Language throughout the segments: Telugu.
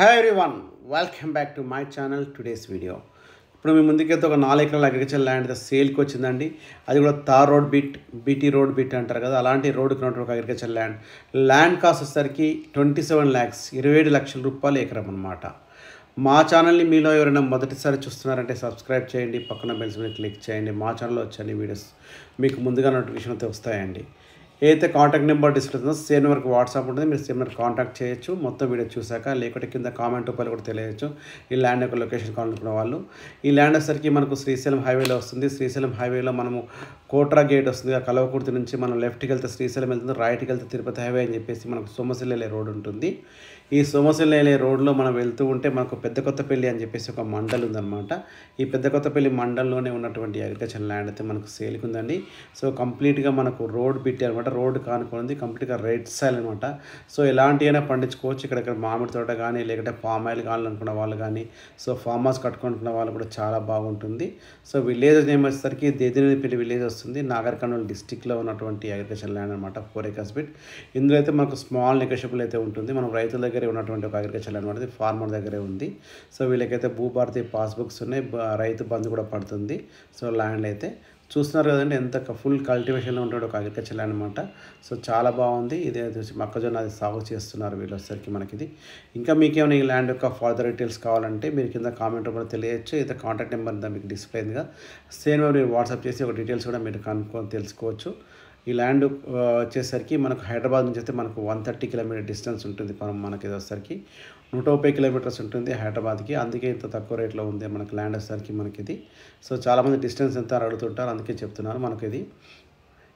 Hi everyone, welcome back to my channel. Today's video ఇప్పుడు మీ ముందుకైతే ఒక 4 ఎకరాల అగ్రికల్చర్ ల్యాండ్ సేల్కి వచ్చిందండి. అది కూడా tar road BT road bit అంటారు కదా, అలాంటి రోడ్డుకి ఉన్నటువంటి ఒక అగ్రికల్చర్ ల్యాండ్ కాస్ట్ వచ్చేసరికి 27 lakhs, 27 లక్షల రూపాయలు ఎకరం అనమాట. మా ఛానల్ని మీలో ఎవరైనా మొదటిసారి చూస్తున్నారంటే సబ్స్క్రైబ్ చేయండి, పక్కన బెల్స్ మీద క్లిక్ చేయండి. మా ఛానల్లో వచ్చే వీడియోస్ మీకు ముందుగా నోటిఫికేషన్ అయితే వస్తాయండి. ఏదైతే కాంటాక్ట్ నెంబర్ డిస్క్రిప్షన్లో సేమ్ నెంబర్కి వాట్సాప్ ఉంటుంది, మీరు సేమ్ నెంబర్ కాంటాక్ట్ చేయొచ్చు. మొత్తం వీడియో చూసాక లేకపోతే కింద కామెంట్ రూపాయలు కూడా తెలియచ్చు ఈ ల్యాండ్ యొక్క లొకేషన్ కావాలనుకున్న వాళ్ళు. ఈ ల్యాండ్ వచ్చేసరికి మనకు శ్రీశైలం హైవేలో వస్తుంది. శ్రీశైలం హైవేలో మనము కోట్రా గేట్ వస్తుంది. ఆ కలవకుర్తి నుంచి మనం లెఫ్ట్కి వెళ్తే శ్రీశైలం వెళ్తుంది, రైట్కి వెళ్తే తిరుపతి హైవే అని చెప్పేసి మనకు సోమశిల రోడ్ ఉంటుంది. ఈ సోమశిల రోడ్లో మనం వెళ్తూ ఉంటే మనకు పెద్ద కొత్తపల్లి అని చెప్పేసి ఒక మండల్ ఉందన్నమాట. ఈ పెద్ద కొత్తపల్లి మండల్లోనే ఉన్నటువంటి అగ్రికల్చర్ ల్యాండ్ అయితే మనకు సేల్కి ఉందండి. సో కంప్లీట్గా మనకు రోడ్ బిట్టి అనమాట, రోడ్ కానుకుంది, కంప్లీట్గా రెడ్ సైల్ అనమాట. సో ఎలాంటి అయినా పండించుకోవచ్చు. ఇక్కడ మామిడి తోట కానీ లేకపోతే పామ్ ఆయిల్ కావాలనుకున్న వాళ్ళు కానీ, సో ఫామ్ హౌస్ కట్టుకుంటున్న వాళ్ళు కూడా చాలా బాగుంటుంది. సో విలేజ్ నేమ్ వచ్చేసరికి దేదినేపల్లి విలేజ్ వస్తుంది, నాగర్ కర్నూలు డిస్టిక్లో ఉన్నటువంటి అగ్రికల్చర్ ల్యాండ్ అనమాట. 4 acres బిట్. ఇందులో అయితే మనకు స్మాల్ నెగోషియబుల్ అయితే ఉంటుంది. మనం రైతుల దగ్గర ఉన్నటువంటి ఒక అగ్రికల్చర్ ల్యాండ్ అనేది ఫార్మర్ దగ్గరే ఉంది. సో వీళ్ళకైతే భూభారతి పాస్బుక్స్ ఉన్నాయి, రైతు బంధు కూడా పడుతుంది. సో ల్యాండ్ అయితే చూస్తున్నారు కదండి, ఎంత ఫుల్ కల్టివేషన్లో ఉండే ఒక అగ్రికల్చర్ ల్యాండ్ అనమాట. సో చాలా బాగుంది. ఇదే మొక్కజొన్న అది సాగు చేస్తున్నారు వీళ్ళు వచ్చేసరికి మనకి ఇది. ఇంకా మీకేమైనా ఈ ల్యాండ్ యొక్క ఫర్దర్ డీటెయిల్స్ కావాలంటే మీరు కింద కామెంట్ కూడా తెలియచ్చు. అయితే కాంటాక్ట్ నెంబర్ మీకు డిస్ప్లే అయిందిగా, సేమ్ మీరు వాట్సాప్ చేసి ఒక డీటెయిల్స్ కూడా మీరు తెలుసుకోవచ్చు. ఈ ల్యాండ్ వచ్చేసరికి మనకు హైదరాబాద్ నుంచి అయితే మనకు 130 కిలోమీటర్ డిస్టెన్స్ ఉంటుంది. మనకి ఇది వచ్చేసరికి 130 కిలోమీటర్స్ ఉంటుంది హైదరాబాద్కి. అందుకే ఇంత తక్కువ రేట్లో ఉంది మనకి ల్యాండ్ వచ్చేసరికి మనకి ఇది. సో చాలామంది డిస్టెన్స్ ఎంత అడుగుతుంటారు, అందుకే చెప్తున్నాను. మనకి ఇది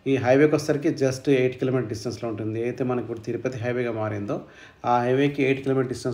ఈ హైవేకి వచ్చేసరికి జస్ట్ 8 కిలోమీటర్ డిస్టెన్స్లో ఉంటుంది. అయితే మనకు ఇప్పుడు తిరుపతి హైవేగా మారిందో ఆ హైవేకి 8 కిలోమీటర్ డిస్టెన్స్